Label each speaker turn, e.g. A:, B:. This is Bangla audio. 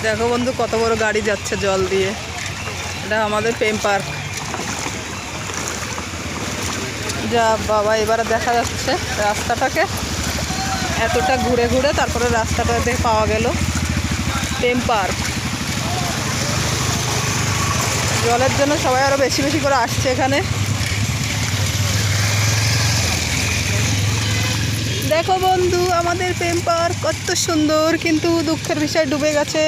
A: দেখো বন্ধু কত বড় গাড়ি যাচ্ছে জল দিয়ে। এটা আমাদের প্রেম পার্ক। যা বাবা, এবারে দেখা যাচ্ছে রাস্তাটাকে, এতটা ঘুরে ঘুরে তারপরে রাস্তাটাতে পাওয়া গেল প্রেম পার্ক। জলের জন্য সবাই আরও বেশি বেশি করে আসছে এখানে। দেখো বন্ধু আমাদের প্রেম পার্ক কত সুন্দর, কিন্তু দুঃখের বিষয় ডুবে গেছে।